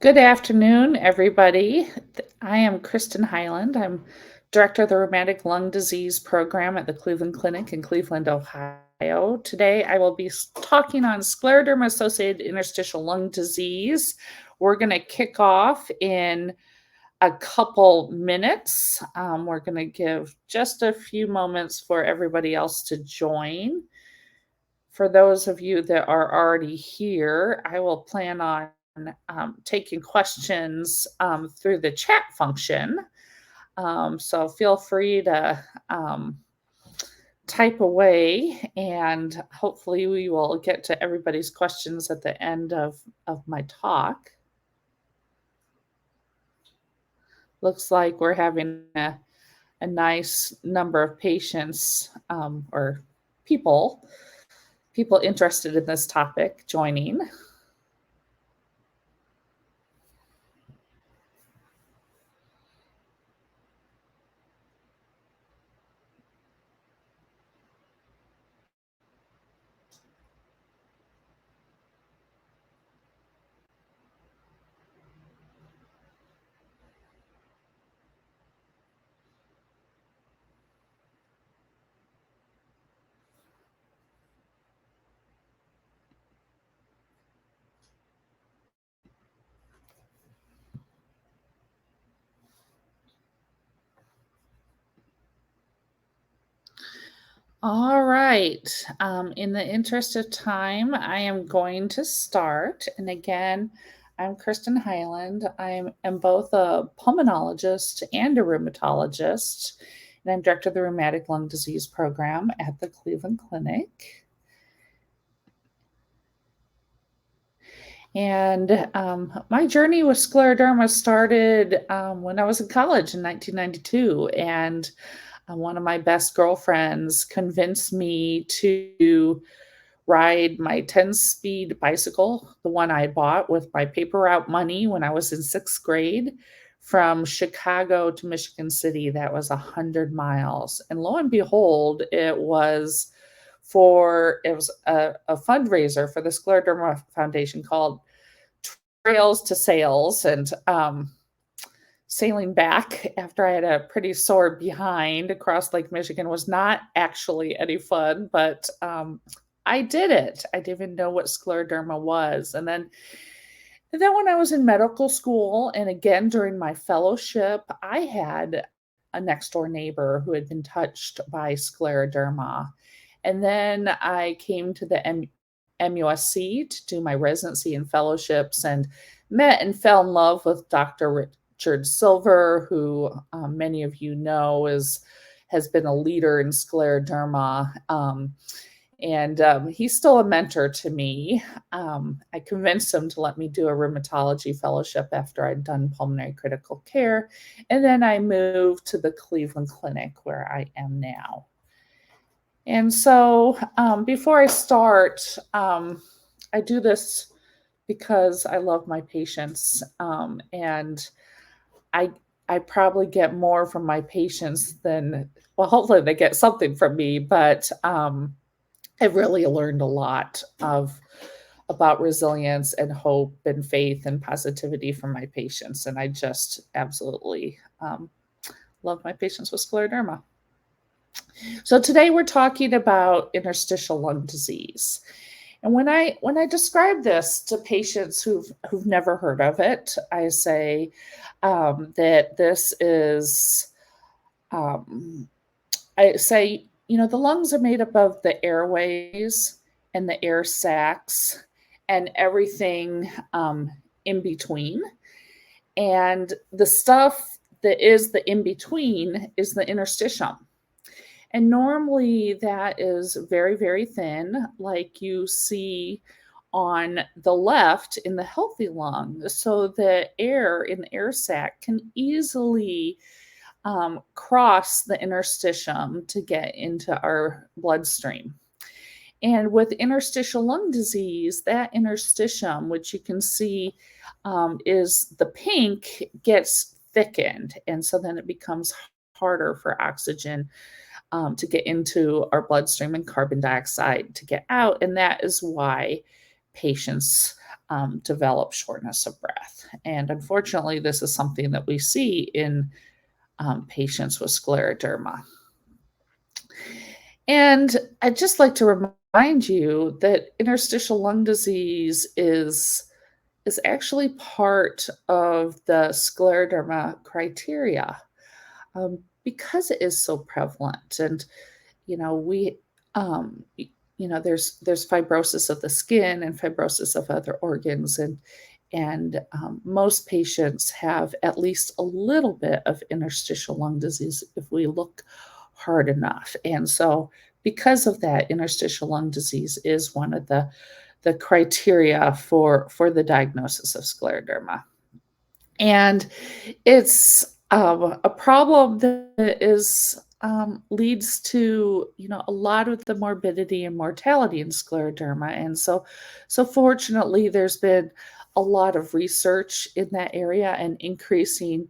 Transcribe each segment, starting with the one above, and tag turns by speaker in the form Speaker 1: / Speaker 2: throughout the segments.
Speaker 1: Good afternoon, everybody. I am Kristin Highland. I'm Director of the Rheumatic Lung Disease Program at the Cleveland Clinic in Cleveland, Ohio. Today, I will be talking on scleroderma associated interstitial lung disease. We're going to kick off in a couple minutes. We're going to give just a few moments for everybody else to join. For those of you that are already here, I will plan on taking questions through the chat function. So feel free to type away, and hopefully we will get to everybody's questions at the end of my talk. Looks like we're having a nice number of patients or people interested in this topic joining. All right. In the interest of time, I am going to start. And again, I'm Kristin Highland. I am both a pulmonologist and a rheumatologist, and I'm director of the Rheumatic Lung Disease Program at the Cleveland Clinic. And my journey with scleroderma started when I was in college in 1992. And one of my best girlfriends convinced me to ride my 10-speed bicycle, the one I bought with my paper route money when I was in 6th grade, from Chicago to Michigan City. That was 100 miles. And lo and behold, it was a fundraiser for the Scleroderma Foundation called Trails to Sales. And sailing back after I had a pretty sore behind across Lake Michigan was not actually any fun, but I did it. I didn't even know what scleroderma was. And then when I was in medical school, and again during my fellowship, I had a next door neighbor who had been touched by scleroderma. And then I came to the MUSC to do my residency and fellowships and met and fell in love with Dr. Richard Silver, who many of you know has been a leader in scleroderma. And he's still a mentor to me. I convinced him to let me do a rheumatology fellowship after I'd done pulmonary critical care. And then I moved to the Cleveland Clinic where I am now. And so before I start, I do this because I love my patients. And I probably get more from my patients than, well, hopefully they get something from me, but I've really learned a lot about resilience and hope and faith and positivity from my patients. And I just absolutely love my patients with scleroderma. So today we're talking about interstitial lung disease. And when I describe this to patients who've never heard of it, I say that this is, I say, the lungs are made up of the airways and the air sacs and everything in between. And the stuff that is the in between is the interstitium. And normally that is very, very thin, like you see on the left in the healthy lung. So the air in the air sac can easily cross the interstitium to get into our bloodstream. And with interstitial lung disease, that interstitium, which you can see is the pink, gets thickened. And so then it becomes harder for oxygen to get into our bloodstream and carbon dioxide to get out. And that is why patients develop shortness of breath. And unfortunately, this is something that we see in patients with scleroderma. And I'd just like to remind you that interstitial lung disease is actually part of the scleroderma criteria, because it is so prevalent. And we there's fibrosis of the skin and fibrosis of other organs, and most patients have at least a little bit of interstitial lung disease if we look hard enough. And so because of that, interstitial lung disease is one of the criteria for the diagnosis of scleroderma. And it's a problem that is leads to a lot of the morbidity and mortality in scleroderma. And so fortunately, there's been a lot of research in that area and increasing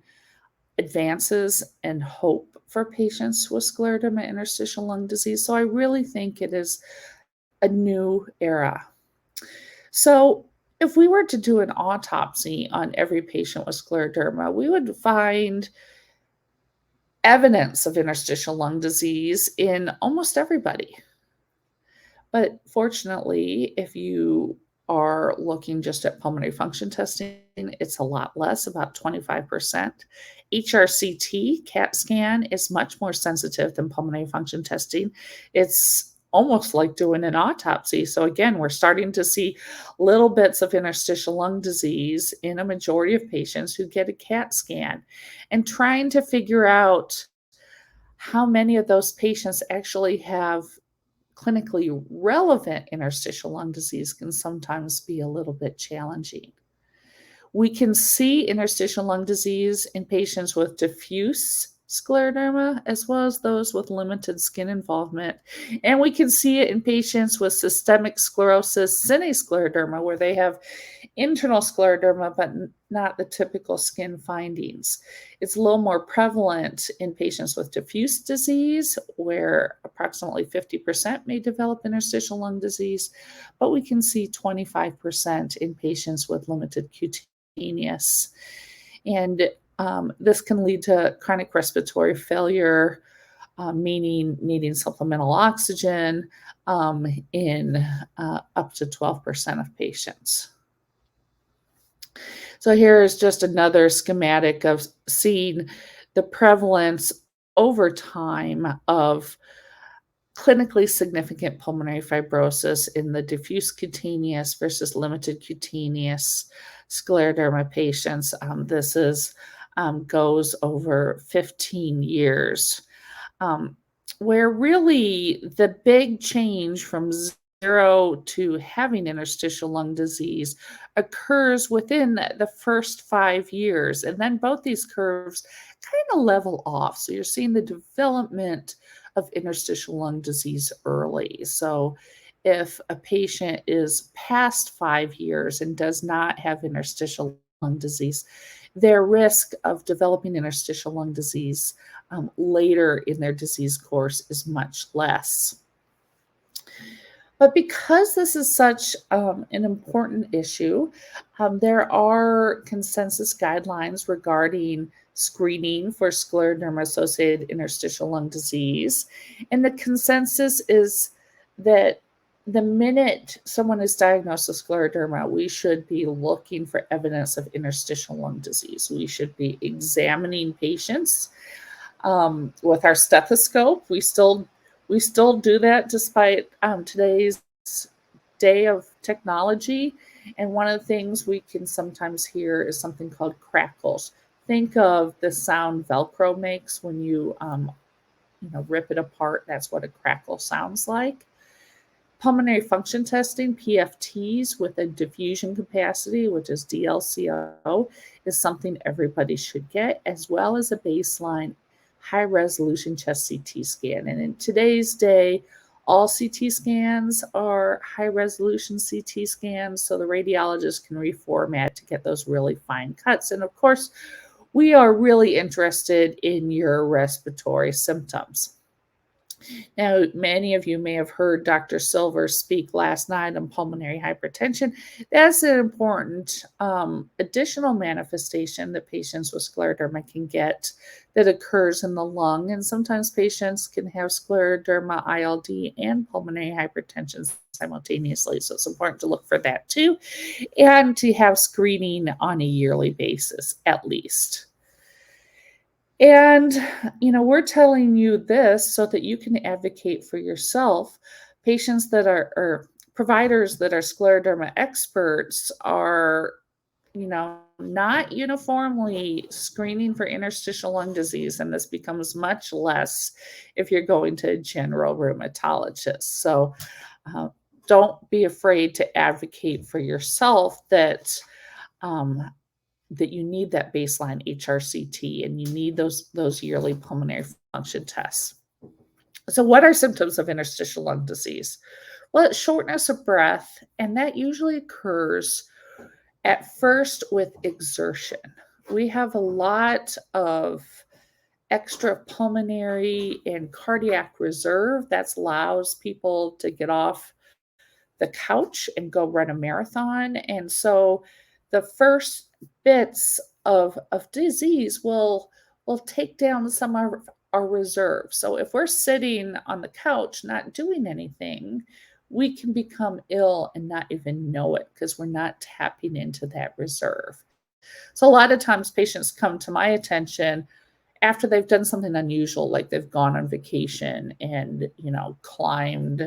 Speaker 1: advances and hope for patients with scleroderma interstitial lung disease. So I really think it is a new era. So if we were to do an autopsy on every patient with scleroderma, we would find evidence of interstitial lung disease in almost everybody. But fortunately, if you are looking just at pulmonary function testing, it's a lot less, about 25%. HRCT, CAT scan, is much more sensitive than pulmonary function testing. It's almost like doing an autopsy. So again, we're starting to see little bits of interstitial lung disease in a majority of patients who get a CAT scan, and trying to figure out how many of those patients actually have clinically relevant interstitial lung disease can sometimes be a little bit challenging. We can see interstitial lung disease in patients with diffuse scleroderma as well as those with limited skin involvement. And we can see it in patients with systemic sclerosis, scleroderma, where they have internal scleroderma but not the typical skin findings. It's a little more prevalent in patients with diffuse disease, where approximately 50% may develop interstitial lung disease, but we can see 25% in patients with limited cutaneous. And this can lead to chronic respiratory failure, meaning needing supplemental oxygen in up to 12% of patients. So here is just another schematic of seeing the prevalence over time of clinically significant pulmonary fibrosis in the diffuse cutaneous versus limited cutaneous scleroderma patients. This goes over 15 years, where really the big change from zero to having interstitial lung disease occurs within the first 5 years. And then both these curves kind of level off. So you're seeing the development of interstitial lung disease early. So if a patient is past 5 years and does not have interstitial lung disease, their risk of developing interstitial lung disease later in their disease course is much less. But because this is such an important issue, there are consensus guidelines regarding screening for scleroderma-associated interstitial lung disease. And the consensus is that the minute someone is diagnosed with scleroderma, we should be looking for evidence of interstitial lung disease. We should be examining patients with our stethoscope. We still do that despite today's day of technology. And one of the things we can sometimes hear is something called crackles. Think of the sound Velcro makes when you rip it apart. That's what a crackle sounds like. Pulmonary function testing, PFTs, with a diffusion capacity, which is DLCO, is something everybody should get, as well as a baseline high-resolution chest CT scan. And in today's day, all CT scans are high-resolution CT scans, so the radiologist can reformat to get those really fine cuts. And of course, we are really interested in your respiratory symptoms. Now, many of you may have heard Dr. Silver speak last night on pulmonary hypertension. That's an important additional manifestation that patients with scleroderma can get that occurs in the lung. And sometimes patients can have scleroderma, ILD, and pulmonary hypertension simultaneously. So it's important to look for that too, and to have screening on a yearly basis at least. And, we're telling you this so that you can advocate for yourself. Patients that are, or providers that are scleroderma experts are, not uniformly screening for interstitial lung disease. And this becomes much less if you're going to a general rheumatologist. So uh, don't be afraid to advocate for yourself um, that you need that baseline HRCT and you need those yearly pulmonary function tests. So what are symptoms of interstitial lung disease? Well, it's shortness of breath, and that usually occurs at first with exertion. We have a lot of extra pulmonary and cardiac reserve that allows people to get off the couch and go run a marathon. And so the first bits of disease will take down some of our reserve. So if we're sitting on the couch not doing anything, we can become ill and not even know it because we're not tapping into that reserve. So a lot of times patients come to my attention after they've done something unusual, like they've gone on vacation and, climbed,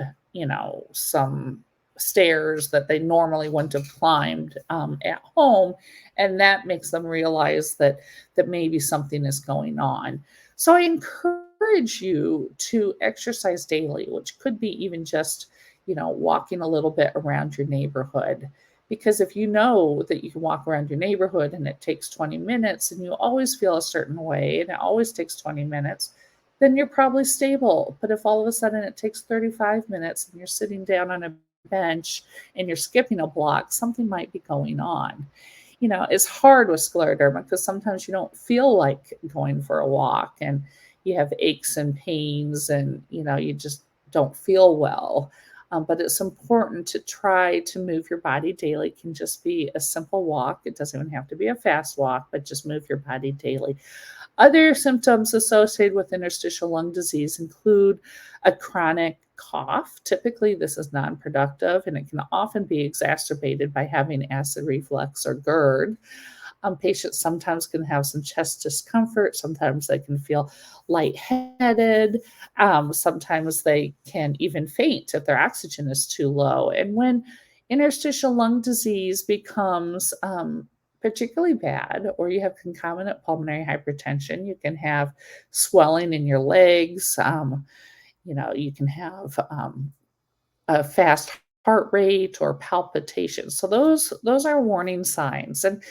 Speaker 1: some stairs that they normally wouldn't have climbed at home. And that makes them realize that maybe something is going on. So I encourage you to exercise daily, which could be even just, walking a little bit around your neighborhood. Because if you know that you can walk around your neighborhood and it takes 20 minutes and you always feel a certain way and it always takes 20 minutes, then you're probably stable. But if all of a sudden it takes 35 minutes and you're sitting down on a bench and you're skipping a block, something might be going on. It's hard with scleroderma because sometimes you don't feel like going for a walk and you have aches and pains and, you just don't feel well. But it's important to try to move your body daily. It can just be a simple walk. It doesn't even have to be a fast walk, but just move your body daily. Other symptoms associated with interstitial lung disease include a chronic cough. Typically, this is non-productive, and it can often be exacerbated by having acid reflux or GERD. Patients sometimes can have some chest discomfort. Sometimes they can feel lightheaded. Sometimes they can even faint if their oxygen is too low. And when interstitial lung disease becomes particularly bad, or you have concomitant pulmonary hypertension, you can have swelling in your legs. You can have a fast heart rate or palpitations. So those are warning signs. And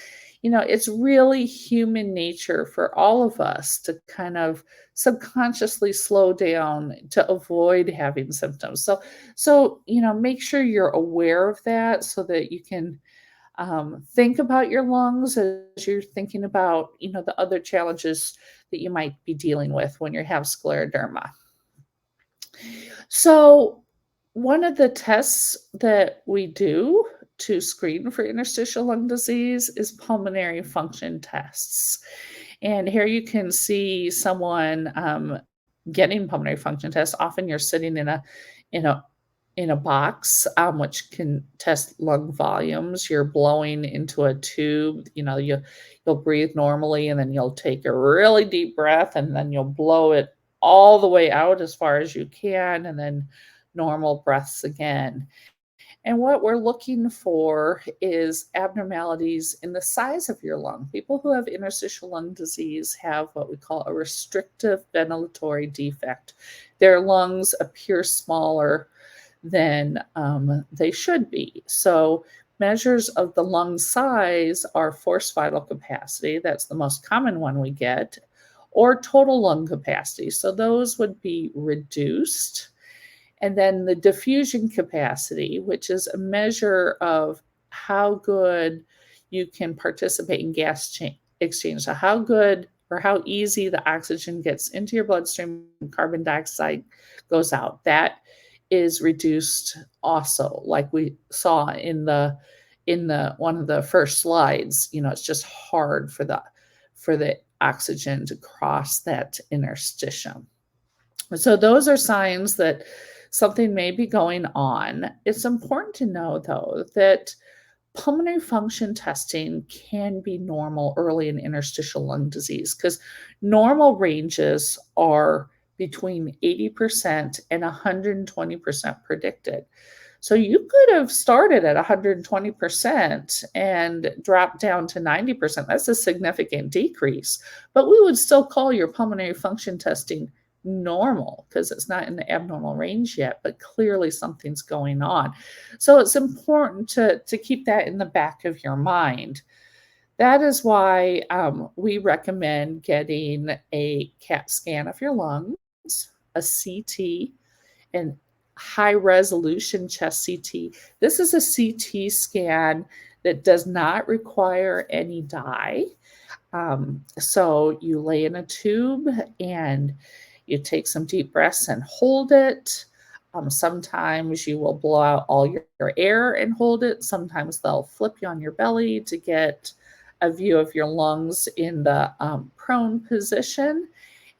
Speaker 1: it's really human nature for all of us to kind of subconsciously slow down to avoid having symptoms. So make sure you're aware of that so that you can think about your lungs as you're thinking about, the other challenges that you might be dealing with when you have scleroderma. So, one of the tests that we do to screen for interstitial lung disease is pulmonary function tests. And here you can see someone getting pulmonary function tests. Often you're sitting in a in a box, which can test lung volumes. You're blowing into a tube. You'll breathe normally, and then you'll take a really deep breath, and then you'll blow it all the way out as far as you can, and then normal breaths again. And what we're looking for is abnormalities in the size of your lung. People who have interstitial lung disease have what we call a restrictive ventilatory defect. Their lungs appear smaller than they should be. So measures of the lung size are forced vital capacity. That's the most common one we get, or total lung capacity. So those would be reduced. And then the diffusion capacity, which is a measure of how good you can participate in gas exchange. So how good or how easy the oxygen gets into your bloodstream and carbon dioxide goes out. That is reduced also, like we saw in the one of the first slides. It's just hard for the oxygen to cross that interstitium. So those are signs that something may be going on. It's important to know, though, that pulmonary function testing can be normal early in interstitial lung disease, because normal ranges are between 80% and 120% predicted. So you could have started at 120% and dropped down to 90%. That's a significant decrease, but we would still call your pulmonary function testing normal because it's not in the abnormal range yet, but clearly something's going on. So it's important to keep that in the back of your mind. That is why we recommend getting a CAT scan of your lungs, a CT, and high resolution chest CT. This is a CT scan that does not require any dye. So you lay in a tube and you take some deep breaths and hold it. Sometimes you will blow out all your air and hold it. Sometimes they'll flip you on your belly to get a view of your lungs in the prone position.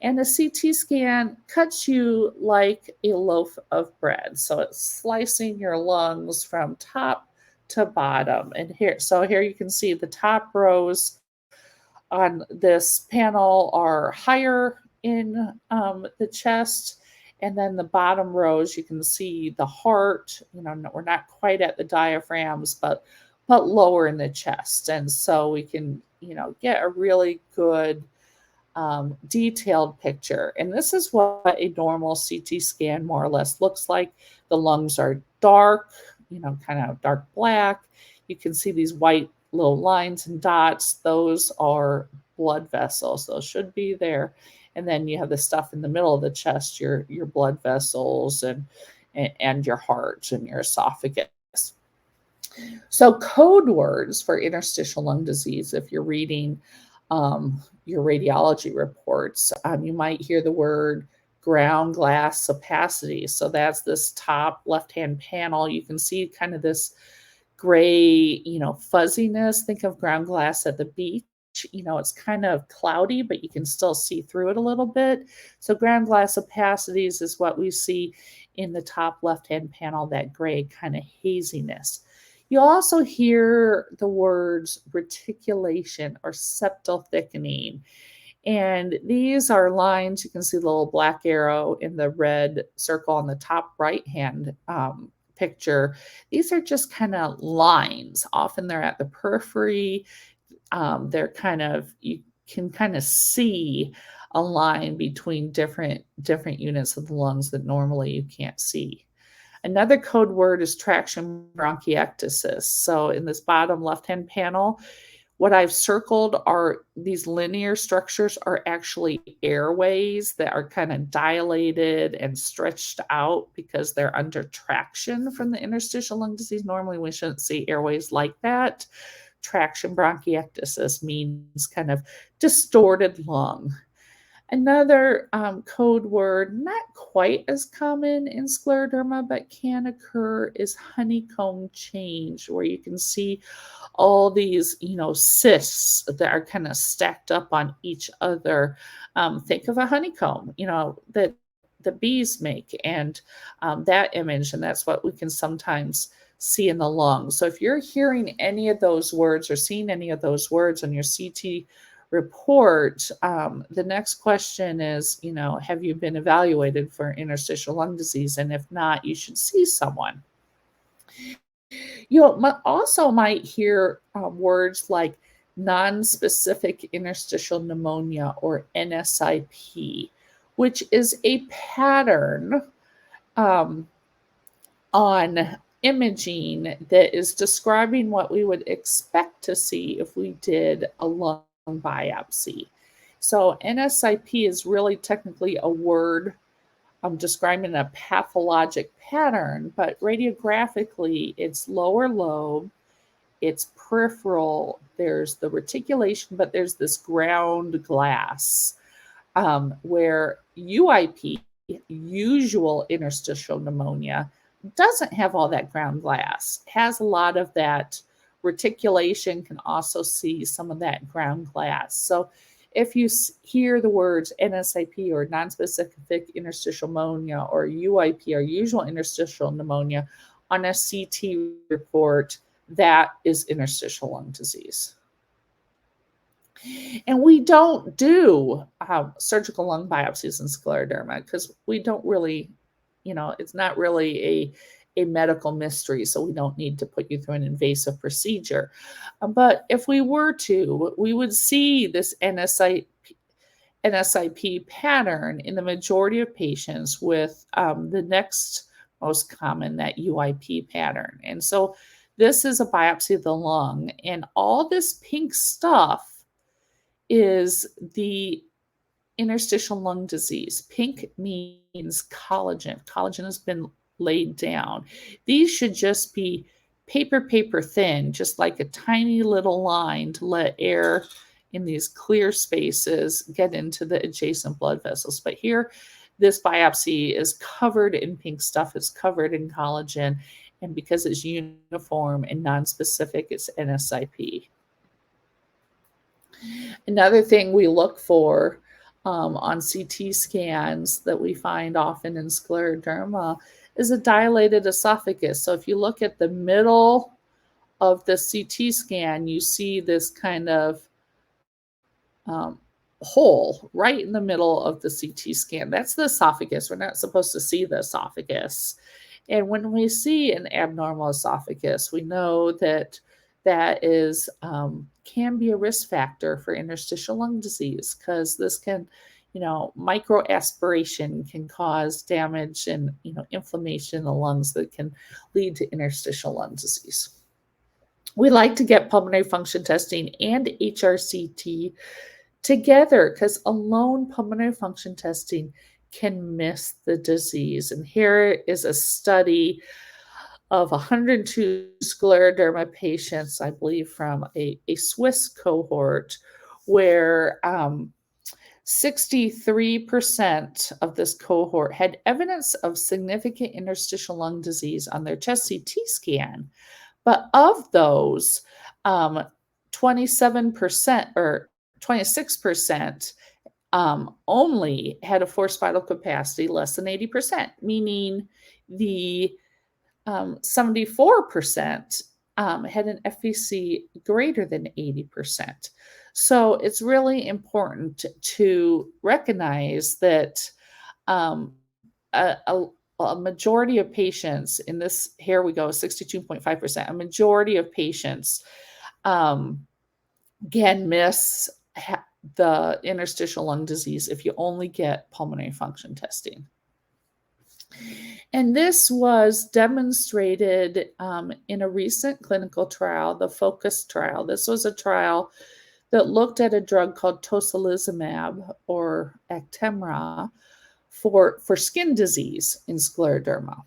Speaker 1: And a CT scan cuts you like a loaf of bread. So it's slicing your lungs from top to bottom. And here you can see the top rows on this panel are higher in the chest. And then the bottom rows, you can see the heart. We're not quite at the diaphragms, but lower in the chest. And so we can, get a really good detailed picture. And this is what a normal CT scan more or less looks like. The lungs are dark, kind of dark black. You can see these white little lines and dots. Those are blood vessels. Those should be there. And then you have the stuff in the middle of the chest, your blood vessels and your heart and your esophagus. So code words for interstitial lung disease, if you're reading your radiology reports, you might hear the word ground glass opacity. So that's this top left-hand panel. You can see kind of this gray, fuzziness. Think of ground glass at the beach. It's kind of cloudy, but you can still see through it a little bit. So ground glass opacities is what we see in the top left-hand panel, that gray kind of haziness. You also hear the words reticulation or septal thickening. And these are lines. You can see the little black arrow in the red circle on the top right-hand picture. These are just kind of lines. Often they're at the periphery. They're you can kind of see a line between different units of the lungs that normally you can't see. Another code word is traction bronchiectasis. So in this bottom left-hand panel, what I've circled are these linear structures are actually airways that are kind of dilated and stretched out because they're under traction from the interstitial lung disease. Normally we shouldn't see airways like that. Traction bronchiectasis means kind of distorted lung. Another code word, not quite as common in scleroderma, but can occur, is honeycomb change, where you can see all these, cysts that are kind of stacked up on each other. Think of a honeycomb, that the bees make, and that image, and that's what we can sometimes see in the lungs. So if you're hearing any of those words or seeing any of those words on your CT report, the next question is, have you been evaluated for interstitial lung disease? And if not, you should see someone. You also might hear words like non-specific interstitial pneumonia or NSIP, which is a pattern on imaging that is describing what we would expect to see if we did a lung biopsy. So NSIP is really technically a word describing a pathologic pattern, but radiographically it's lower lobe it's peripheral. There's the reticulation, but there's this ground glass where UIP, usual interstitial pneumonia, doesn't have all that ground glass, has a lot of that reticulation, can also see some of that ground glass. So if you hear the words NSIP or nonspecific interstitial pneumonia or UIP or usual interstitial pneumonia on a CT report, that is interstitial lung disease. And we don't do surgical lung biopsies in scleroderma because we don't really, it's not really a medical mystery, so we don't need to put you through an invasive procedure. But if we were to, we would see this NSIP pattern in the majority of patients with the next most common, that UIP pattern. And so this is a biopsy of the lung, and all this pink stuff is the interstitial lung disease. Pink means collagen. Collagen has been laid down. These should just be paper thin, just like a tiny little line to let air in these clear spaces get into the adjacent blood vessels. But here, this biopsy is covered in pink stuff. It's covered in collagen. And because it's uniform and nonspecific, it's NSIP. Another thing we look for on CT scans that we find often in scleroderma is a dilated esophagus. So if you look at the middle of the CT scan, you see this kind of hole right in the middle of the CT scan. That's the esophagus. We're not supposed to see the esophagus. And when we see an abnormal esophagus, we know that is can be a risk factor for interstitial lung disease, because this can, microaspiration can cause damage and, inflammation in the lungs that can lead to interstitial lung disease. We like to get pulmonary function testing and HRCT together because alone pulmonary function testing can miss the disease. And here is a study of 102 scleroderma patients, I believe, from a Swiss cohort, where 63% of this cohort had evidence of significant interstitial lung disease on their chest CT scan. But of those, 27% or 26% only had a forced vital capacity less than 80%, meaning the 74% had an FVC greater than 80%. So it's really important to recognize that a majority of patients in this, here we go, 62.5%, a majority of patients can miss the interstitial lung disease if you only get pulmonary function testing. And this was demonstrated in a recent clinical trial, the FOCUS trial. This was a trial that looked at a drug called tocilizumab or Actemra for skin disease in scleroderma.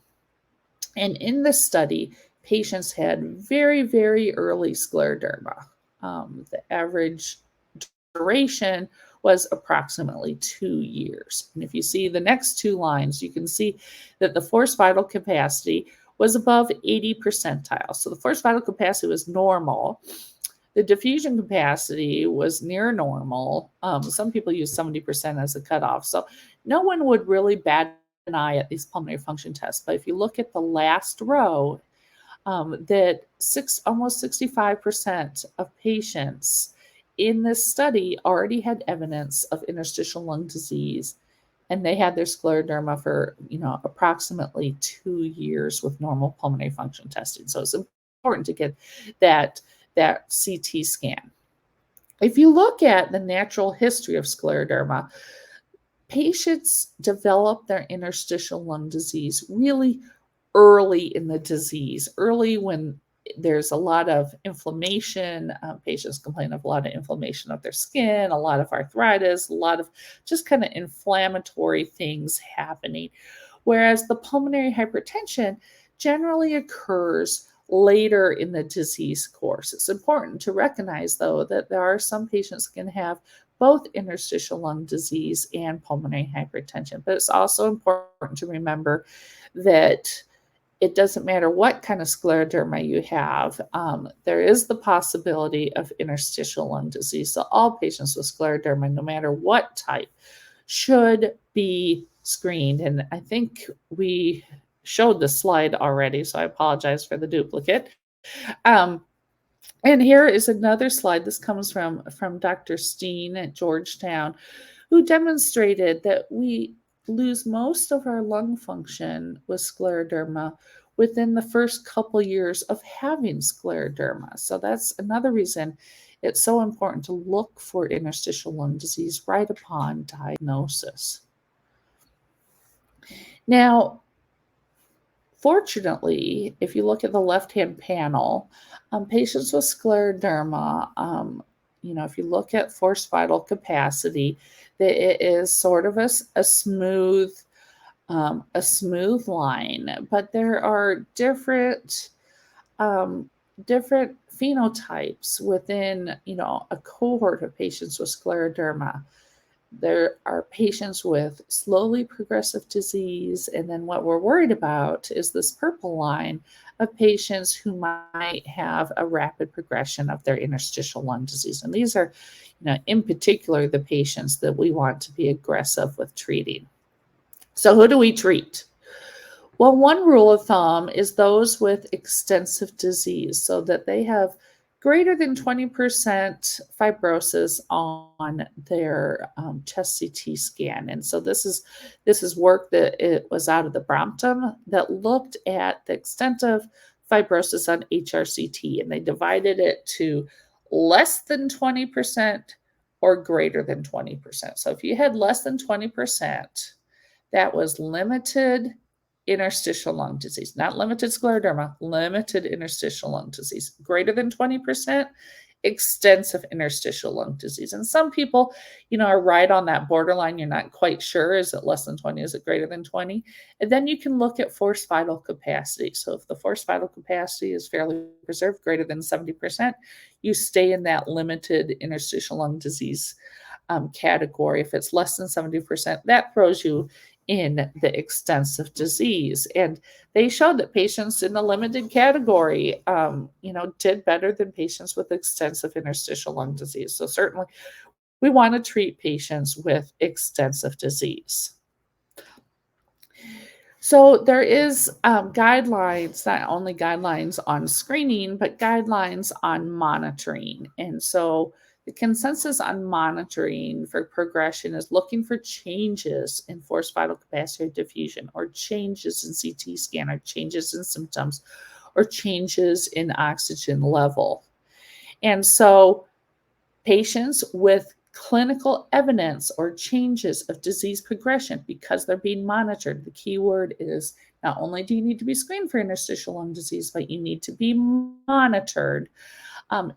Speaker 1: And in this study, patients had very, very early scleroderma. The average duration was approximately 2 years. And if you see the next two lines, you can see that the forced vital capacity was above 80 percentile. So the forced vital capacity was normal. The diffusion capacity was near normal. Some people use 70% as a cutoff. So no one would really bat an eye at these pulmonary function tests. But if you look at the last row, that almost 65% of patients in this study already had evidence of interstitial lung disease, and they had their scleroderma for approximately 2 years with normal pulmonary function testing. So it's important to get that CT scan. If you look at the natural history of scleroderma, patients develop their interstitial lung disease really early in the disease, early when there's a lot of inflammation. Patients complain of a lot of inflammation of their skin, a lot of arthritis, a lot of just kind of inflammatory things happening. Whereas the pulmonary hypertension generally occurs later in the disease course. It's important to recognize, though, that there are some patients who can have both interstitial lung disease and pulmonary hypertension. But it's also important to remember that it doesn't matter what kind of scleroderma you have. There is the possibility of interstitial lung disease. So all patients with scleroderma, no matter what type, should be screened. And I think we showed the slide already, so I apologize for the duplicate. And here is another slide. This comes from Dr. Steen at Georgetown, who demonstrated that we lose most of our lung function with scleroderma within the first couple years of having scleroderma. So that's another reason it's so important to look for interstitial lung disease right upon diagnosis. Now, fortunately, if you look at the left-hand panel, patients with scleroderma, if you look at forced vital capacity, that it is sort of a smooth line, but there are different phenotypes within, a cohort of patients with scleroderma. There are patients with slowly progressive disease, and then what we're worried about is this purple line of patients who might have a rapid progression of their interstitial lung disease. And these are, in particular, the patients that we want to be aggressive with treating. So who do we treat? Well, one rule of thumb is those with extensive disease, so that they have greater than 20% fibrosis on their chest CT scan. And so this is work that it was out of the Brompton that looked at the extent of fibrosis on HRCT, and they divided it to less than 20% or greater than 20%. So if you had less than 20%, that was limited interstitial lung disease, not limited scleroderma, limited interstitial lung disease. Greater than 20%, extensive interstitial lung disease. And some people, are right on that borderline. You're not quite sure. Is it less than 20? Is it greater than 20? And then you can look at forced vital capacity. So if the forced vital capacity is fairly preserved, greater than 70%, you stay in that limited interstitial lung disease category. If it's less than 70%, that throws you in the extensive disease. And they showed that patients in the limited category, did better than patients with extensive interstitial lung disease. So certainly we want to treat patients with extensive disease. So there is guidelines, not only guidelines on screening, but guidelines on monitoring. And so the consensus on monitoring for progression is looking for changes in forced vital capacity or diffusion, or changes in CT scan, or changes in symptoms, or changes in oxygen level. And so patients with clinical evidence or changes of disease progression, because they're being monitored, the key word is not only do you need to be screened for interstitial lung disease, but you need to be monitored.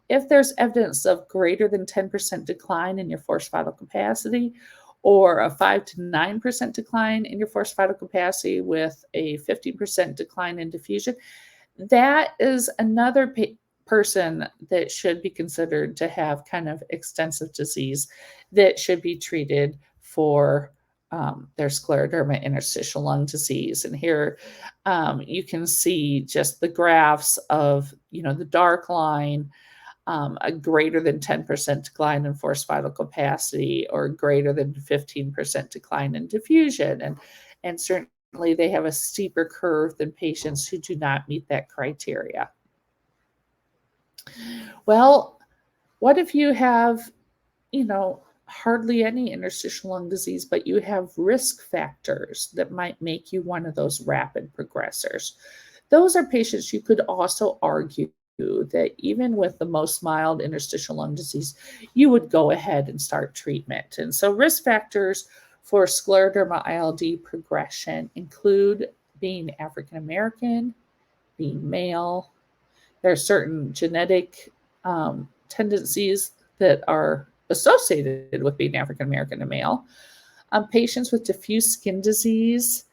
Speaker 1: If there's evidence of greater than 10% decline in your forced vital capacity, or a 5 to 9% decline in your forced vital capacity with a 50% decline in diffusion, that is another person that should be considered to have kind of extensive disease that should be treated for their scleroderma interstitial lung disease. And here you can see just the graphs of, the dark line, a greater than 10% decline in forced vital capacity, or greater than 15% decline in diffusion. And certainly they have a steeper curve than patients who do not meet that criteria. Well, what if you have, hardly any interstitial lung disease, but you have risk factors that might make you one of those rapid progressors? Those are patients you could also argue that even with the most mild interstitial lung disease, you would go ahead and start treatment. And so risk factors for scleroderma ILD progression include being African American, being male. There are certain genetic tendencies that are associated with being African American and male. Patients with diffuse skin disease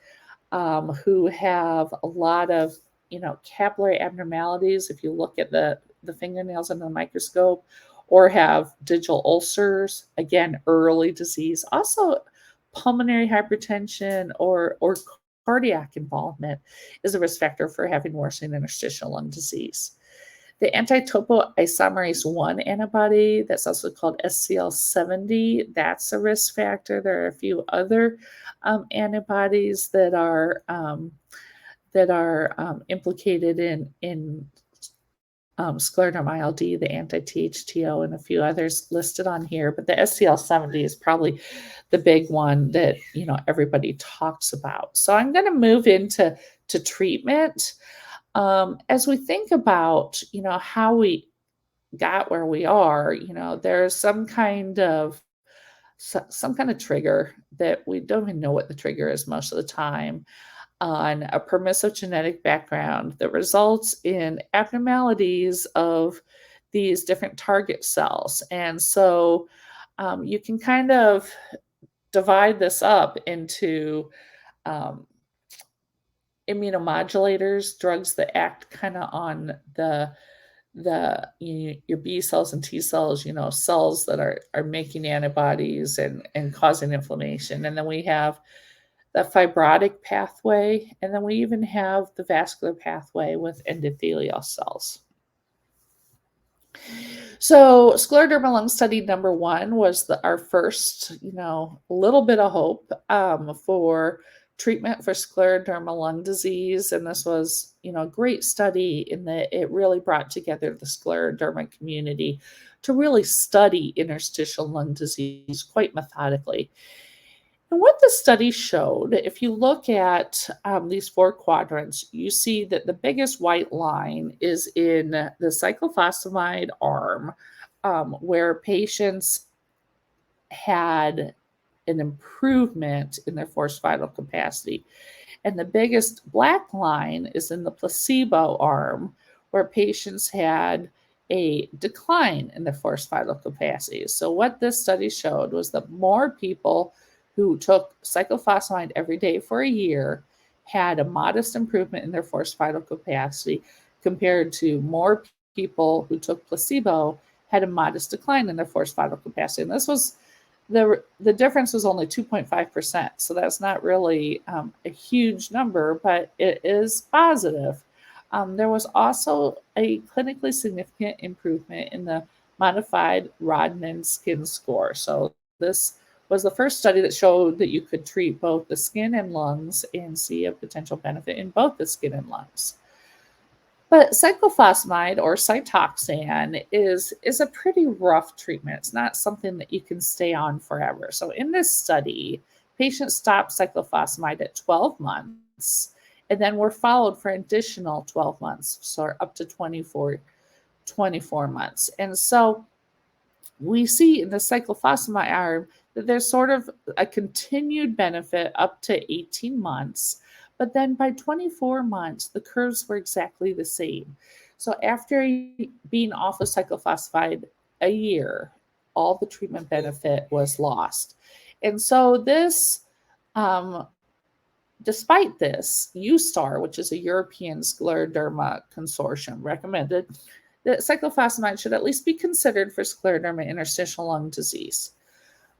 Speaker 1: who have a lot of capillary abnormalities, if you look at the fingernails under the microscope, or have digital ulcers, again, early disease. Also, pulmonary hypertension or cardiac involvement is a risk factor for having worsening interstitial lung disease. The anti-topoisomerase 1 antibody, that's also called SCL70, that's a risk factor. There are a few other antibodies that are implicated in scleroderma ILD, the anti-THTO, and a few others listed on here. But the SCL70 is probably the big one that everybody talks about. So I'm going to move into treatment. As we think about how we got where we are, there's some kind of trigger that we don't even know what the trigger is most of the time, on a permissive genetic background that results in abnormalities of these different target cells. And so you can kind of divide this up into immunomodulators, drugs that act kind of on your B cells and T cells, cells that are making antibodies and causing inflammation. And then we have the fibrotic pathway, and then we even have the vascular pathway with endothelial cells. So scleroderma lung study number 1 was our first, little bit of hope for treatment for scleroderma lung disease. And this was, a great study in that it really brought together the scleroderma community to really study interstitial lung disease quite methodically. And what the study showed, if you look at these 4 quadrants, you see that the biggest white line is in the cyclophosphamide arm, where patients had an improvement in their forced vital capacity. And the biggest black line is in the placebo arm, where patients had a decline in their forced vital capacity. So what this study showed was that more people who took cyclophosphamide every day for a year had a modest improvement in their forced vital capacity, compared to more people who took placebo had a modest decline in their forced vital capacity. And this was the difference was only 2.5%. So that's not really a huge number, but it is positive. There was also a clinically significant improvement in the modified Rodnan skin score. So this was the first study that showed that you could treat both the skin and lungs and see a potential benefit in both the skin and lungs. But cyclophosphamide, or Cytoxan, is a pretty rough treatment. It's not something that you can stay on forever. So in this study, patients stopped cyclophosphamide at 12 months and then were followed for an additional 12 months, so up to 24 months. And so we see in the cyclophosphamide arm that there's sort of a continued benefit up to 18 months. But then by 24 months, the curves were exactly the same. So after being off of cyclophosphamide a year, all the treatment benefit was lost. And so this, despite this, USTAR, which is a European Scleroderma Consortium, recommended that cyclophosphamide should at least be considered for scleroderma interstitial lung disease.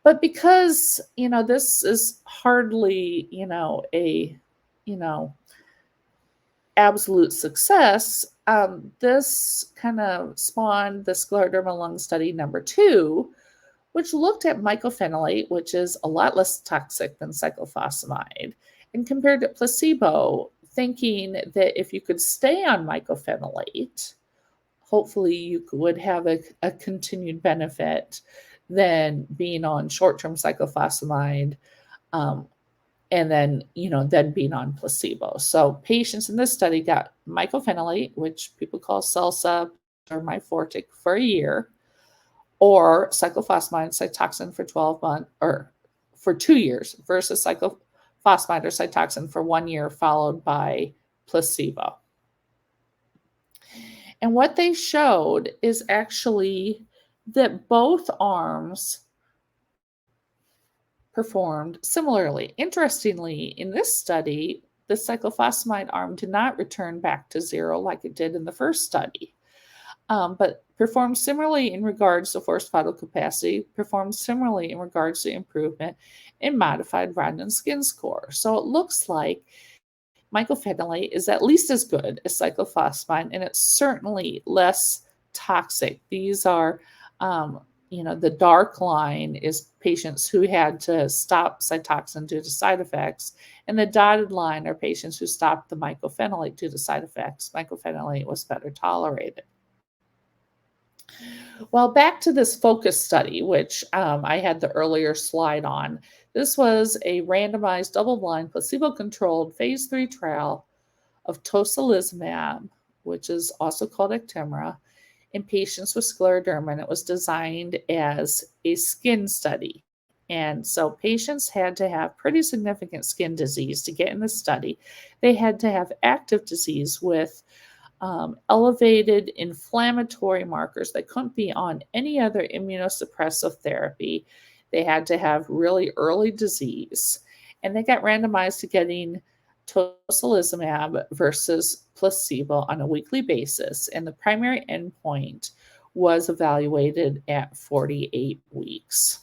Speaker 1: But because, this is hardly, a absolute success, this kind of spawned the scleroderma lung study number 2, which looked at mycophenolate, which is a lot less toxic than cyclophosphamide, and compared to placebo, thinking that if you could stay on mycophenolate, hopefully you would have a continued benefit than being on short-term cyclophosphamide, and then, then being on placebo. So patients in this study got mycophenolate, which people call Celsub or Myfortic, for a year, or cyclophosphamide, Cytoxan for 12 months, or for 2 years, versus cyclophosphamide or Cytoxan for 1 year, followed by placebo. And what they showed is actually that both arms performed similarly. Interestingly, in this study, the cyclophosphamide arm did not return back to zero like it did in the first study, but performed similarly in regards to forced vital capacity, performed similarly in regards to improvement in modified Rodnan skin score. So it looks like mycophenolate is at least as good as cyclophosphamide, and it's certainly less toxic. These are, the dark line is patients who had to stop Cytoxan due to side effects, and the dotted line are patients who stopped the mycophenolate due to side effects. Mycophenolate was better tolerated. Well, back to this focus study, which I had the earlier slide on. This was a randomized, double-blind, placebo-controlled phase 3 trial of tocilizumab, which is also called Actemra, in patients with scleroderma, and it was designed as a skin study. And so patients had to have pretty significant skin disease to get in the study. They had to have active disease with elevated inflammatory markers that couldn't be on any other immunosuppressive therapy. They had to have really early disease, and they got randomized to getting tocilizumab versus placebo on a weekly basis, and the primary endpoint was evaluated at 48 weeks.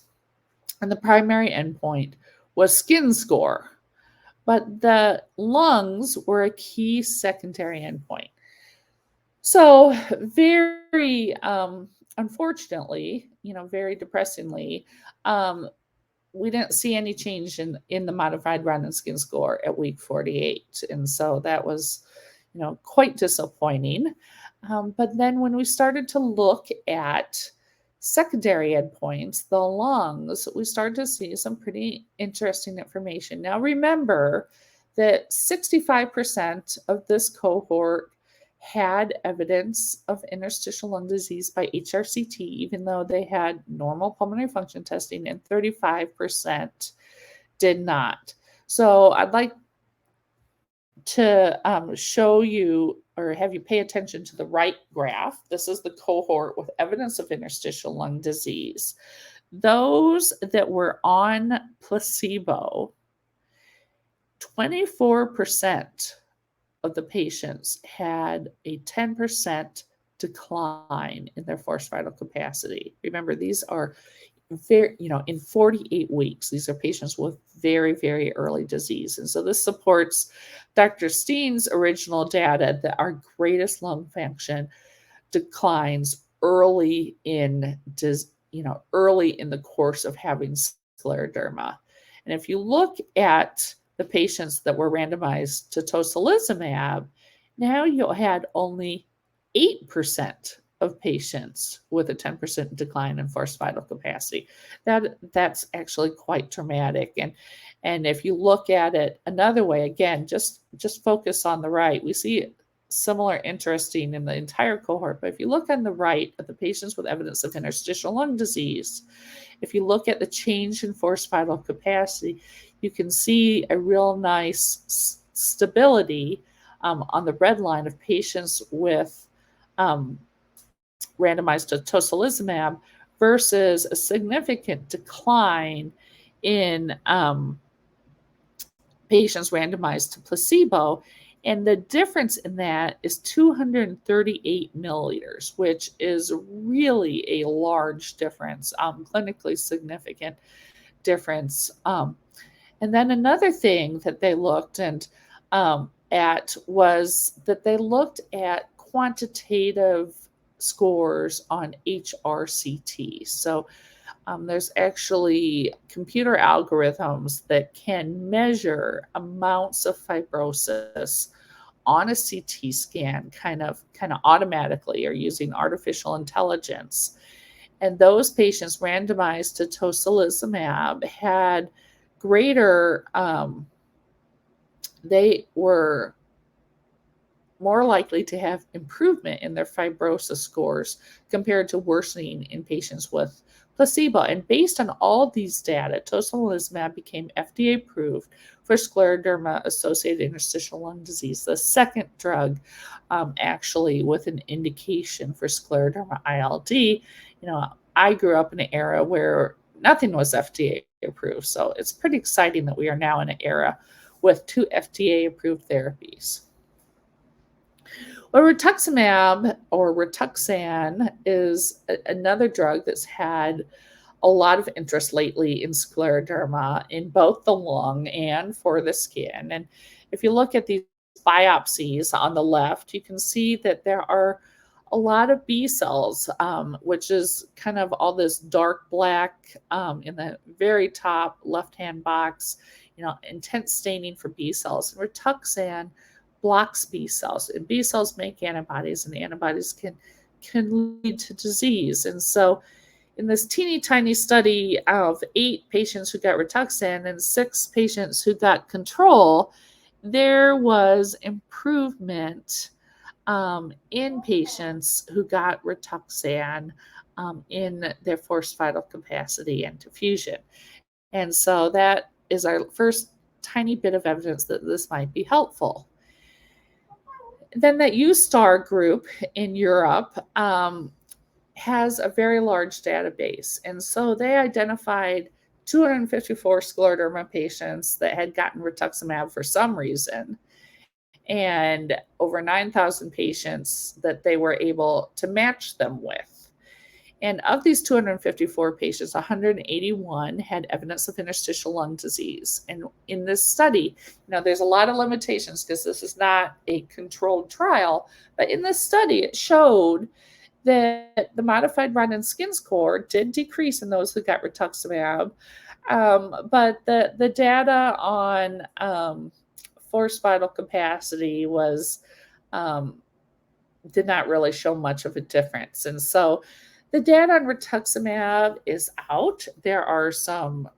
Speaker 1: And the primary endpoint was skin score, but the lungs were a key secondary endpoint. So very unfortunately, very depressingly, we didn't see any change in the modified Rodnan skin score at week 48. And so that was, quite disappointing. But then when we started to look at secondary endpoints, the lungs, we started to see some pretty interesting information. Now, remember that 65% of this cohort had evidence of interstitial lung disease by HRCT, even though they had normal pulmonary function testing, and 35% did not. So I'd like to show you or have you pay attention to the right graph. This is the cohort with evidence of interstitial lung disease. Those that were on placebo, 24% of the patients had a 10% decline in their forced vital capacity. Remember, these are very, in 48 weeks, these are patients with very, very early disease. And so this supports Dr. Steen's original data that our greatest lung function declines early in the course of having scleroderma. And if you look at the patients that were randomized to tocilizumab, now you had only 8% of patients with a 10% decline in forced vital capacity. That's actually quite dramatic. And if you look at it another way, again, just focus on the right, we see similar interesting in the entire cohort. But if you look on the right at the patients with evidence of interstitial lung disease, if you look at the change in forced vital capacity, you can see a real nice stability on the red line of patients with randomized to tocilizumab versus a significant decline in patients randomized to placebo. And the difference in that is 238 milliliters, which is really a large difference, clinically significant difference. And then another thing that they looked at was that they looked at quantitative scores on HRCT. So there's actually computer algorithms that can measure amounts of fibrosis on a CT scan kind of automatically or using artificial intelligence. And those patients randomized to tocilizumab had greater, they were more likely to have improvement in their fibrosis scores compared to worsening in patients with placebo. And based on all these data, tocilizumab became FDA approved for scleroderma-associated interstitial lung disease, the second drug actually with an indication for scleroderma ILD. I grew up in an era where nothing was FDA approved. So it's pretty exciting that we are now in an era with 2 FDA-approved therapies. Well, rituximab or Rituxan is another drug that's had a lot of interest lately in scleroderma in both the lung and for the skin. And if you look at these biopsies on the left, you can see that there are a lot of B cells, which is kind of all this dark black in the very top left-hand box, intense staining for B cells. And Rituxan blocks B cells, and B cells make antibodies, and antibodies can lead to disease. And so in this teeny tiny study of 8 patients who got Rituxan and 6 patients who got control, there was improvement in patients who got Rituxan in their forced vital capacity and diffusion. And so that is our first tiny bit of evidence that this might be helpful. Then that U-STAR group in Europe has a very large database. And so they identified 254 scleroderma patients that had gotten rituximab for some reason, and over 9,000 patients that they were able to match them with. And of these 254 patients, 181 had evidence of interstitial lung disease. And in this study, there's a lot of limitations because this is not a controlled trial, but in this study, it showed that the modified Rodnan skin score did decrease in those who got rituximab, but the data on forced vital capacity did not really show much of a difference. And so the data on rituximab is out. There are some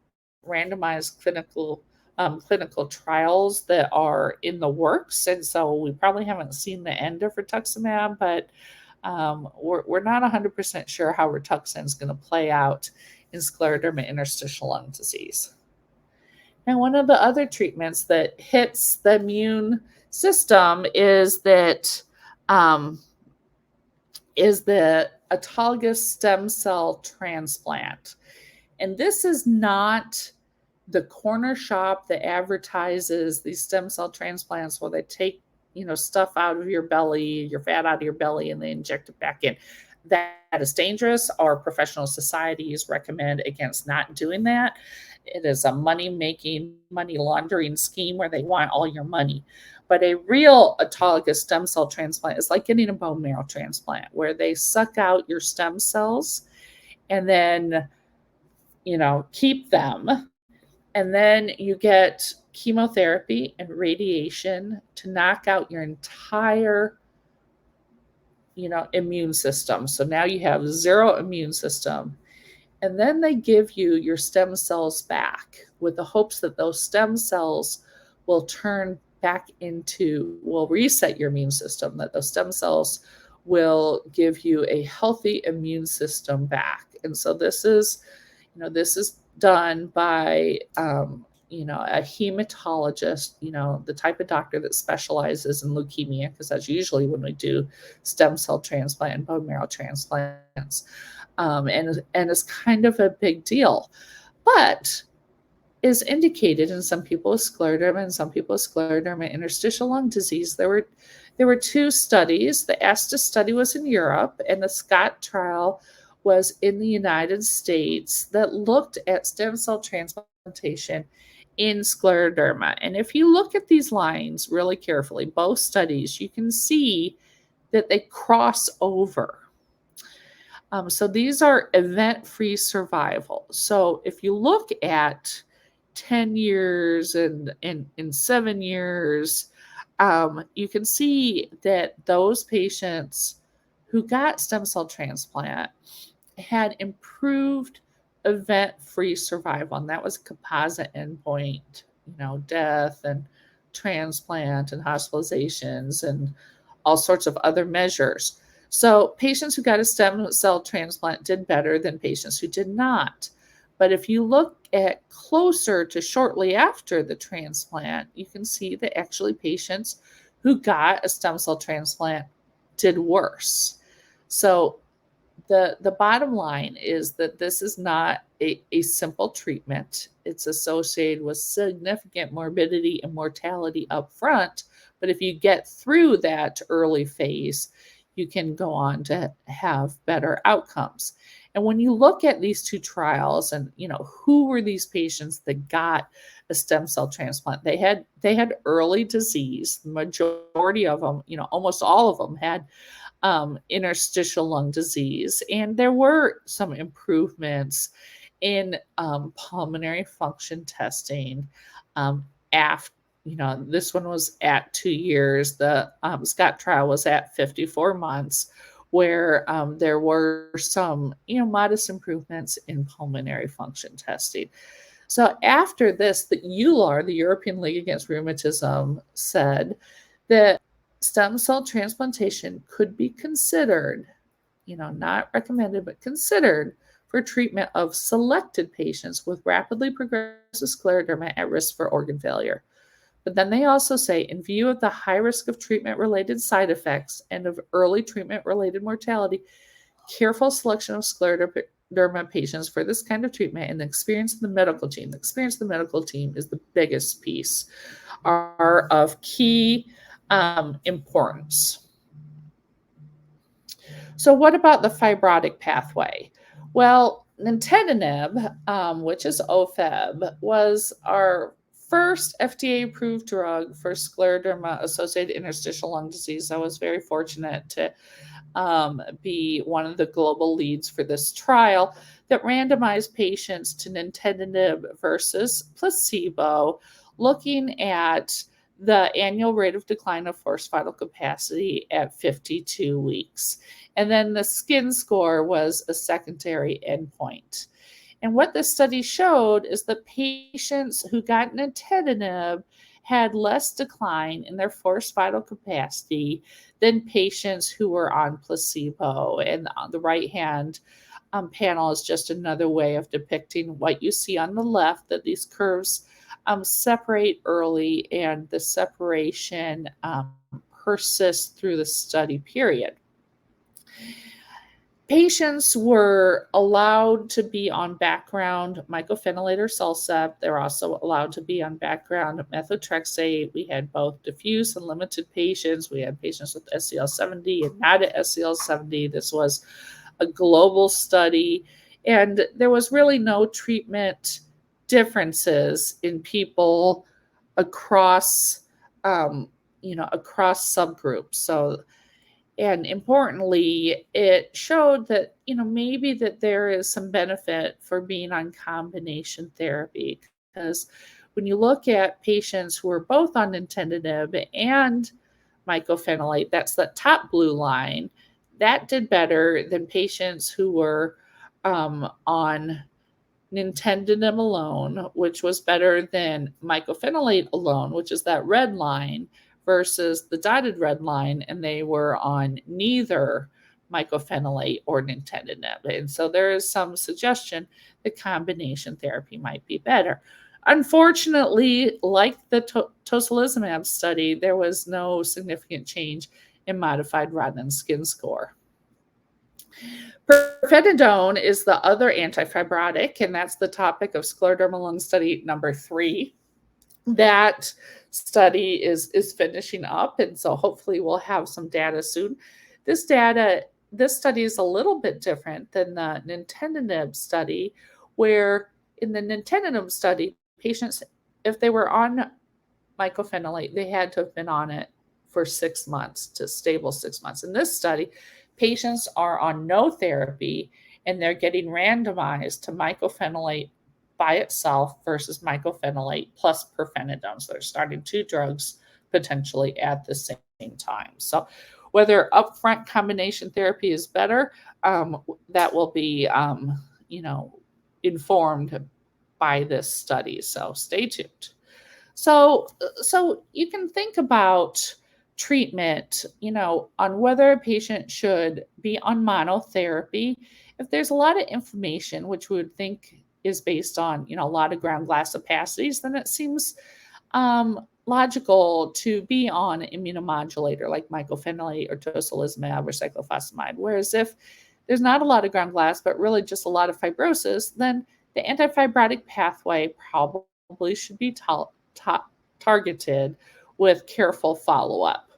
Speaker 1: randomized clinical trials that are in the works, and so we probably haven't seen the end of rituximab, but we're not 100% sure how Rituxan is going to play out in scleroderma interstitial lung disease. Now, one of the other treatments that hits the immune system is the autologous stem cell transplant. And this is not the corner shop that advertises these stem cell transplants where they take stuff out of your belly, your fat out of your belly, and they inject it back in. That is dangerous. Our professional societies recommend against not doing that. It is a money-making, money laundering scheme where they want all your money. But a real autologous stem cell transplant is like getting a bone marrow transplant, where they suck out your stem cells and then, keep them. And then you get chemotherapy and radiation to knock out your entire, immune system. So now you have zero immune system. And then they give you your stem cells back with the hopes that those stem cells will turn back will reset your immune system, that those stem cells will give you a healthy immune system back. And so this is done by a hematologist, the type of doctor that specializes in leukemia, because that's usually when we do stem cell transplant and bone marrow transplants. And it's kind of a big deal, but is indicated in some people with scleroderma and some people with scleroderma interstitial lung disease. There were 2 studies. The Estes study was in Europe, and the Scott trial was in the United States that looked at stem cell transplantation in scleroderma. And if you look at these lines really carefully, both studies, you can see that they cross over. So these are event-free survival. So if you look at 10 years and 7 years, you can see that those patients who got stem cell transplant had improved event-free survival, and that was a composite endpoint, death and transplant and hospitalizations and all sorts of other measures. So patients who got a stem cell transplant did better than patients who did not. But if you look at closer to shortly after the transplant, you can see that actually patients who got a stem cell transplant did worse. So the bottom line is that this is not a simple treatment. It's associated with significant morbidity and mortality up front. But if you get through that early phase, you can go on to have better outcomes. And when you look at these two trials and who were these patients that got a stem cell transplant, they had early disease. The majority of them, almost all of them had interstitial lung disease. And there were some improvements in pulmonary function testing after. This one was at 2 years. The Scott trial was at 54 months, where there were some, modest improvements in pulmonary function testing. So after this, the EULAR, the European League Against Rheumatism, said that stem cell transplantation could be considered, not recommended, but considered for treatment of selected patients with rapidly progressive scleroderma at risk for organ failure. But then they also say, in view of the high risk of treatment-related side effects and of early treatment-related mortality, careful selection of scleroderma patients for this kind of treatment and the experience of the medical team. The experience of the medical team is the biggest piece, are of key importance. So what about the fibrotic pathway? Well, nintedanib, which is OFEB, was our first FDA-approved drug for scleroderma-associated interstitial lung disease. I was very fortunate to be one of the global leads for this trial that randomized patients to nintedanib versus placebo, looking at the annual rate of decline of forced vital capacity at 52 weeks. And then the skin score was a secondary endpoint. And what this study showed is that patients who got nintedanib had less decline in their forced vital capacity than patients who were on placebo. And on the right-hand panel is just another way of depicting what you see on the left, that these curves separate early, and the separation persists through the study period. Patients were allowed to be on background mycophenolate or Cellcept. They're also allowed to be on background methotrexate. We had both diffuse and limited patients. We had patients with SCL70 and not at SCL70. This was a global study, and there was really no treatment differences in people across, across subgroups. So, and importantly, it showed that, maybe that there is some benefit for being on combination therapy, because when you look at patients who are both on nintedanib and mycophenolate, that's the top blue line, that did better than patients who were on nintedanib alone, which was better than mycophenolate alone, which is that red line, versus the dotted red line, and they were on neither mycophenolate or nintedanib. And so there is some suggestion that combination therapy might be better. Unfortunately, like the tocilizumab study, there was no significant change in modified Rodnan skin score. Pirfenidone is the other antifibrotic, and that's the topic of scleroderma lung study number 3. That study is finishing up, and so hopefully we'll have some data soon. This study is a little bit different than the nintedanib study, where in the nintedanib study, patients, if they were on mycophenolate, they had to have been on it for 6 months, to stable 6 months. In this study, patients are on no therapy, and they're getting randomized to mycophenolate by itself versus mycophenolate plus pirfenidone. So they're starting 2 drugs potentially at the same time. So whether upfront combination therapy is better, that will be, informed by this study. So stay tuned. So you can think about treatment, on whether a patient should be on monotherapy. If there's a lot of inflammation, which we would think is based on, a lot of ground glass opacities, then it seems logical to be on immunomodulator like mycophenolate or tocilizumab or cyclophosphamide. Whereas if there's not a lot of ground glass, but really just a lot of fibrosis, then the antifibrotic pathway probably should be targeted with careful follow-up.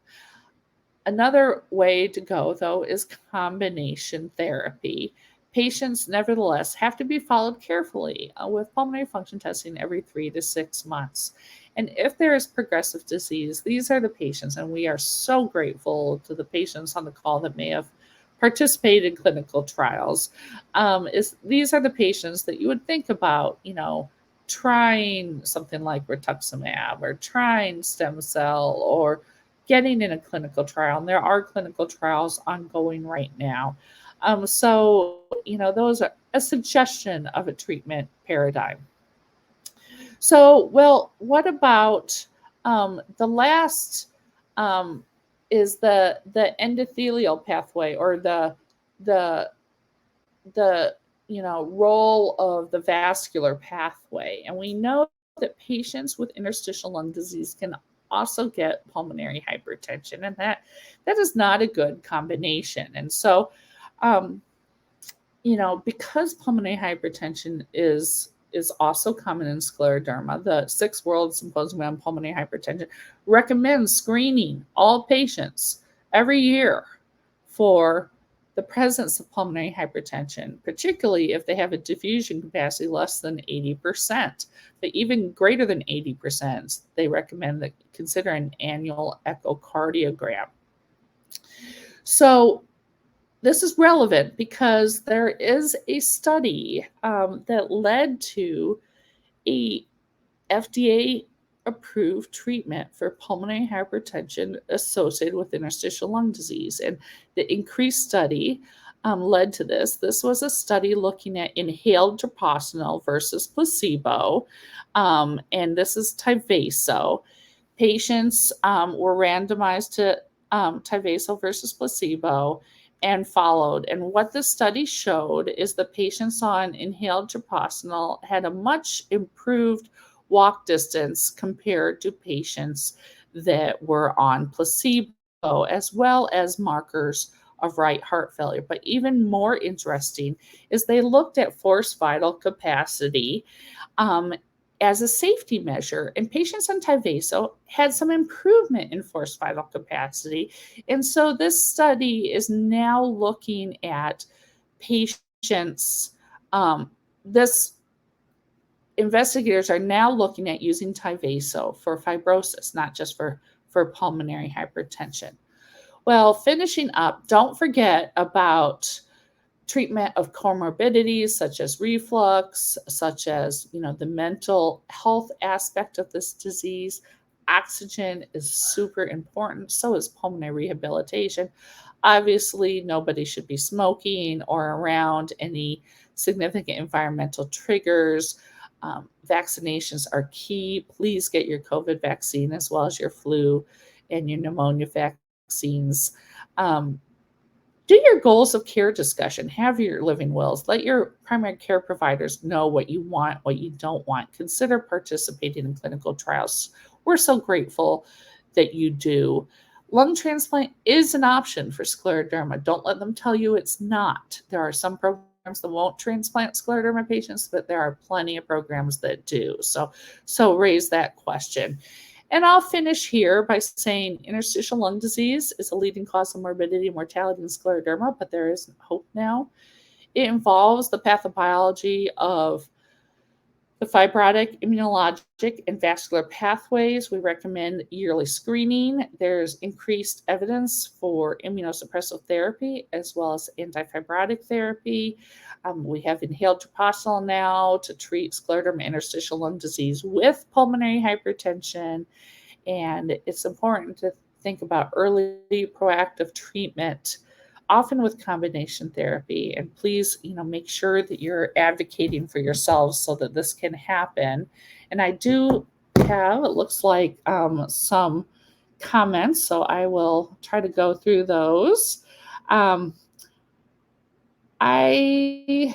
Speaker 1: Another way to go, though, is combination therapy. Patients, nevertheless, have to be followed carefully with pulmonary function testing every 3 to 6 months. And if there is progressive disease, these are the patients, and we are so grateful to the patients on the call that may have participated in clinical trials. These are the patients that you would think about, trying something like rituximab or trying stem cell or getting in a clinical trial. And there are clinical trials ongoing right now. Those are a suggestion of a treatment paradigm. So, well, what about the last is the endothelial pathway, or the role of the vascular pathway. And we know that patients with interstitial lung disease can also get pulmonary hypertension, and that is not a good combination. And so, because pulmonary hypertension is also common in scleroderma, the Sixth World Symposium on Pulmonary Hypertension recommends screening all patients every year for the presence of pulmonary hypertension, particularly if they have a diffusion capacity less than 80%. But even greater than 80%, they recommend that consider an annual echocardiogram. So this is relevant because there is a study that led to a FDA-approved treatment for pulmonary hypertension associated with interstitial lung disease. And the INCREASE study led to this. This was a study looking at inhaled treprostinil versus placebo, and this is Tyvaso. Patients were randomized to Tyvaso versus placebo and followed. And what the study showed is the patients on inhaled treprostinil had a much improved walk distance compared to patients that were on placebo, as well as markers of right heart failure. But even more interesting is they looked at forced vital capacity as a safety measure, and patients on Tyvaso had some improvement in forced vital capacity. And so this study is now looking at patients, investigators are now looking at using Tyvaso for fibrosis, not just for pulmonary hypertension. Well, finishing up, don't forget about treatment of comorbidities such as reflux, such as the mental health aspect of this disease. Oxygen is super important. So is pulmonary rehabilitation. Obviously, nobody should be smoking or around any significant environmental triggers. Vaccinations are key. Please get your COVID vaccine as well as your flu and your pneumonia vaccines. Do your goals of care discussion. Have your living wills. Let your primary care providers know what you want, what you don't want. Consider participating in clinical trials. We're so grateful that you do. Lung transplant is an option for scleroderma. Don't let them tell you it's not. There are some programs that won't transplant scleroderma patients, but there are plenty of programs that do. So raise that question. And I'll finish here by saying interstitial lung disease is a leading cause of morbidity and mortality in scleroderma, but there is hope now. It involves the pathobiology of the fibrotic, immunologic, and vascular pathways. We recommend yearly screening. There's increased evidence for immunosuppressive therapy as well as antifibrotic therapy. We have inhaled treprostinil now to treat scleroderma interstitial lung disease with pulmonary hypertension. And it's important to think about early proactive treatment, often with combination therapy. And please, make sure that you're advocating for yourselves so that this can happen. And I do have, it looks like, some comments, so I will try to go through those. I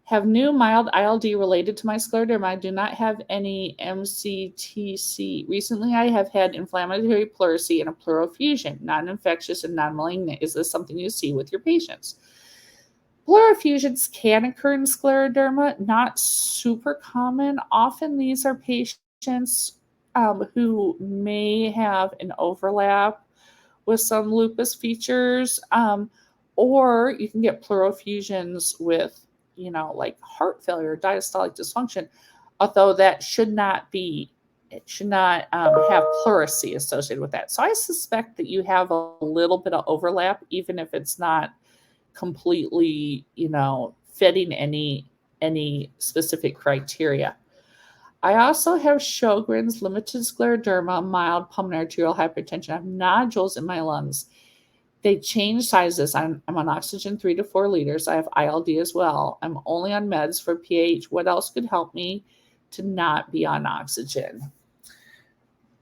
Speaker 1: have new mild ILD related to my scleroderma. I do not have any MCTC. Recently, I have had inflammatory pleurisy and a pleural effusion, non-infectious and non-malignant. Is this something you see with your patients? Pleural effusions can occur in scleroderma, not super common. Often these are patients who may have an overlap with some lupus features, or you can get pleural effusions with, like heart failure, diastolic dysfunction, although that should not be, it should not have pleurisy associated with that. So I suspect that you have a little bit of overlap, even if it's not completely, fitting any specific criteria. I also have Sjogren's, limited scleroderma, mild pulmonary arterial hypertension. I have nodules in my lungs. They change sizes. I'm on oxygen 3 to 4 liters. I have ILD as well. I'm only on meds for pH. What else could help me to not be on oxygen?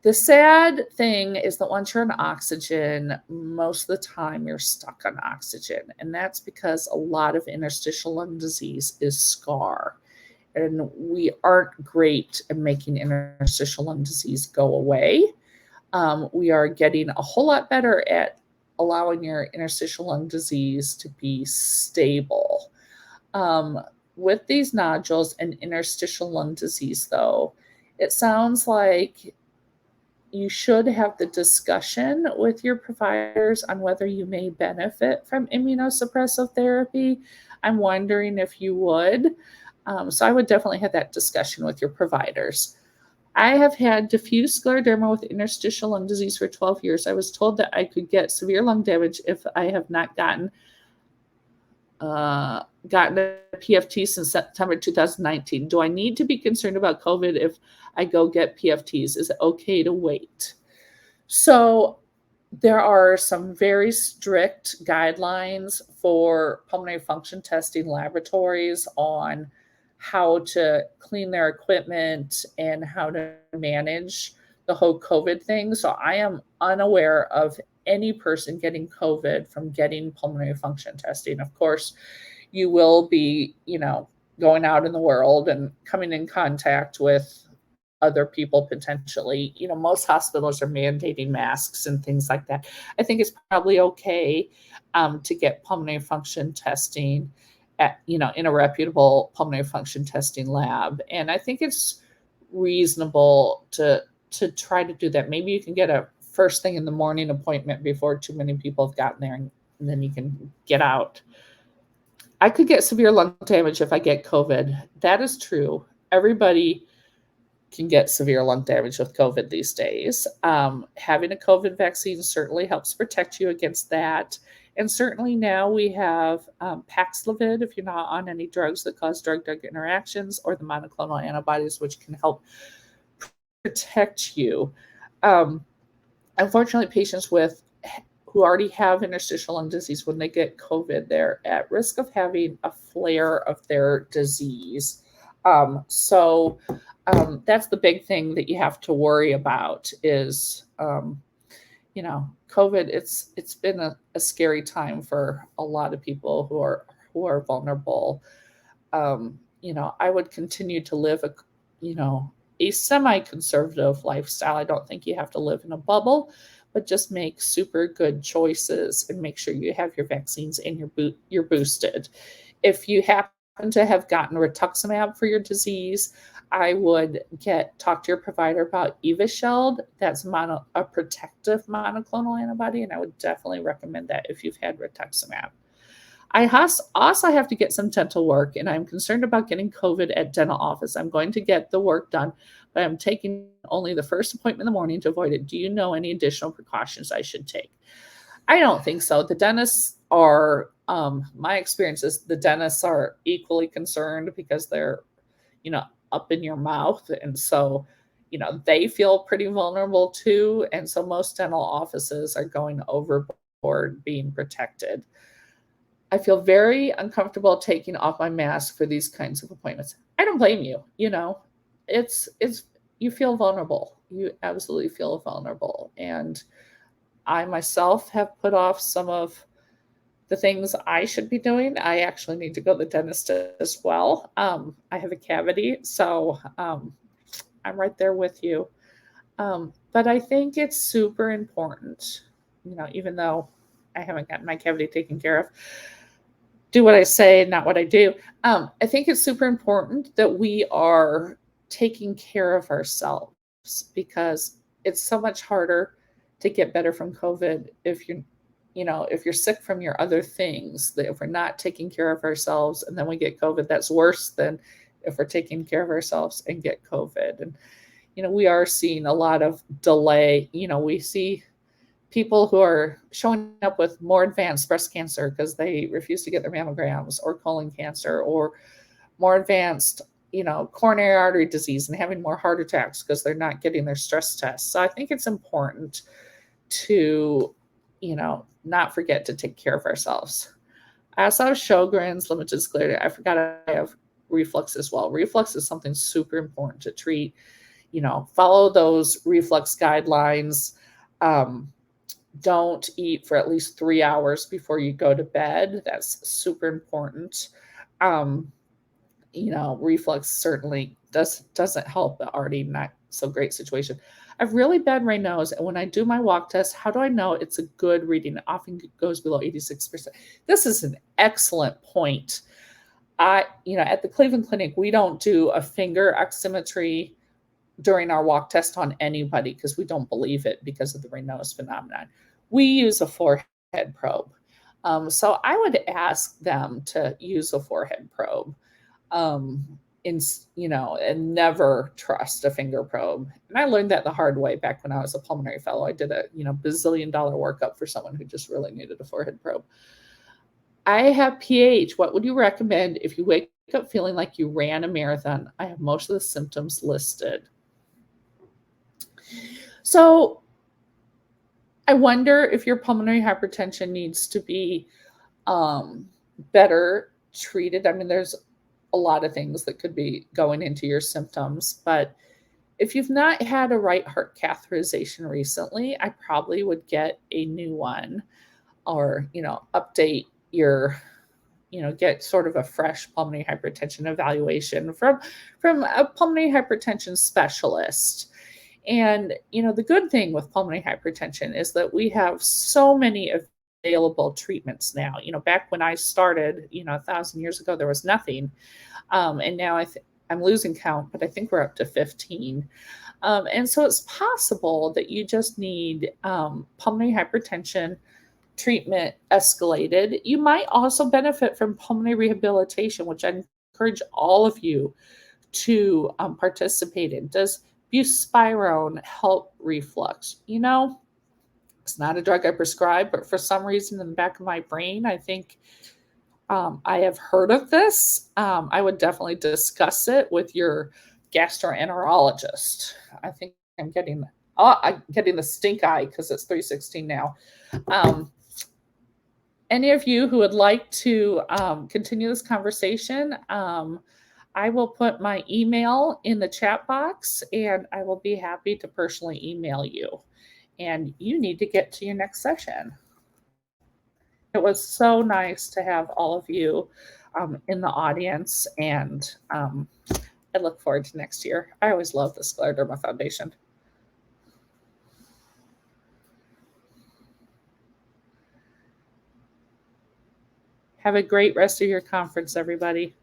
Speaker 1: The sad thing is that once you're on oxygen, most of the time you're stuck on oxygen. And that's because a lot of interstitial lung disease is scar. And we aren't great at making interstitial lung disease go away. We are getting a whole lot better at allowing your interstitial lung disease to be stable. With these nodules and interstitial lung disease, though, it sounds like you should have the discussion with your providers on whether you may benefit from immunosuppressive therapy. I'm wondering if you would. So I would definitely have that discussion with your providers. I have had diffuse scleroderma with interstitial lung disease for 12 years. I was told that I could get severe lung damage if I have not gotten a PFT since September 2019. Do I need to be concerned about COVID if I go get PFTs? Is it okay to wait? So there are some very strict guidelines for pulmonary function testing laboratories on how to clean their equipment and how to manage the whole COVID thing. So I am unaware of any person getting COVID from getting pulmonary function testing. Of course, you will be, going out in the world and coming in contact with other people potentially. Most hospitals are mandating masks and things like that. I think it's probably okay to get pulmonary function testing at, in a reputable pulmonary function testing lab. And I think it's reasonable to try to do that. Maybe you can get a first thing in the morning appointment before too many people have gotten there, and then you can get out. I could get severe lung damage if I get COVID. That is true. Everybody can get severe lung damage with COVID these days. Having a COVID vaccine certainly helps protect you against that. And certainly now we have Paxlovid if you're not on any drugs that cause drug-drug interactions, or the monoclonal antibodies, which can help protect you. Unfortunately, patients who already have interstitial lung disease, when they get COVID, they're at risk of having a flare of their disease. So that's the big thing that you have to worry about is, COVID. It's been a scary time for a lot of people who are vulnerable. I would continue to live a semi-conservative lifestyle. I don't think you have to live in a bubble, but just make super good choices and make sure you have your vaccines and you're boosted. If you happen to have gotten rituximab for your disease, I would talk to your provider about Evusheld. That's a protective monoclonal antibody, and I would definitely recommend that if you've had rituximab. I also have to get some dental work, and I'm concerned about getting COVID at dental office. I'm going to get the work done, but I'm taking only the first appointment in the morning to avoid it. Do you know any additional precautions I should take? I don't think so. The dentists are, my experience is the dentists are equally concerned because they're, up in your mouth. And so, they feel pretty vulnerable too. And so most dental offices are going overboard being protected. I feel very uncomfortable taking off my mask for these kinds of appointments. I don't blame you. It's you feel vulnerable. You absolutely feel vulnerable. And I myself have put off some of the things I should be doing. I actually need to go to the dentist as well. I have a cavity, so I'm right there with you. But I think it's super important, even though I haven't gotten my cavity taken care of, do what I say, not what I do. I think it's super important that we are taking care of ourselves because it's so much harder to get better from COVID if if you're sick from your other things, that if we're not taking care of ourselves and then we get COVID, that's worse than if we're taking care of ourselves and get COVID. And, we are seeing a lot of delay. We see people who are showing up with more advanced breast cancer because they refuse to get their mammograms, or colon cancer, or more advanced, coronary artery disease, and having more heart attacks because they're not getting their stress tests. So I think it's important to, not forget to take care of ourselves. I also have Sjogren's, limited scleroderma. I forgot I have reflux as well. Reflux is something super important to treat. Follow those reflux guidelines. Don't eat for at least 3 hours before you go to bed. That's super important. Reflux certainly doesn't help the already not so great situation. I have really bad Raynaud's, and when I do my walk test, how do I know it's a good reading? It often goes below 86%. This is an excellent point. At the Cleveland Clinic, we don't do a finger oximetry during our walk test on anybody because we don't believe it because of the Raynaud's phenomenon. We use a forehead probe. So I would ask them to use a forehead probe. And never trust a finger probe. And I learned that the hard way back when I was a pulmonary fellow. I did a, bazillion-dollar workup for someone who just really needed a forehead probe. I have PH. What would you recommend if you wake up feeling like you ran a marathon? I have most of the symptoms listed. So I wonder if your pulmonary hypertension needs to be better treated. I mean, there's a lot of things that could be going into your symptoms, but if you've not had a right heart catheterization recently, I probably would get a new one, or, update your, get sort of a fresh pulmonary hypertension evaluation from a pulmonary hypertension specialist. And, the good thing with pulmonary hypertension is that we have so many available treatments now. Back when I started, 1,000 years ago, there was nothing. And now I'm losing count, but I think we're up to 15. And so it's possible that you just need pulmonary hypertension treatment escalated. You might also benefit from pulmonary rehabilitation, which I encourage all of you to participate in. Does buspirone help reflux? It's not a drug I prescribe, but for some reason in the back of my brain, I think I have heard of this. I would definitely discuss it with your gastroenterologist. I think I'm getting the stink eye because it's 3:16 now. Any of you who would like to continue this conversation, I will put my email in the chat box, and I will be happy to personally email you. And you need to get to your next session. It was so nice to have all of you in the audience, and I look forward to next year. I always love the Scleroderma Foundation. Have a great rest of your conference, everybody.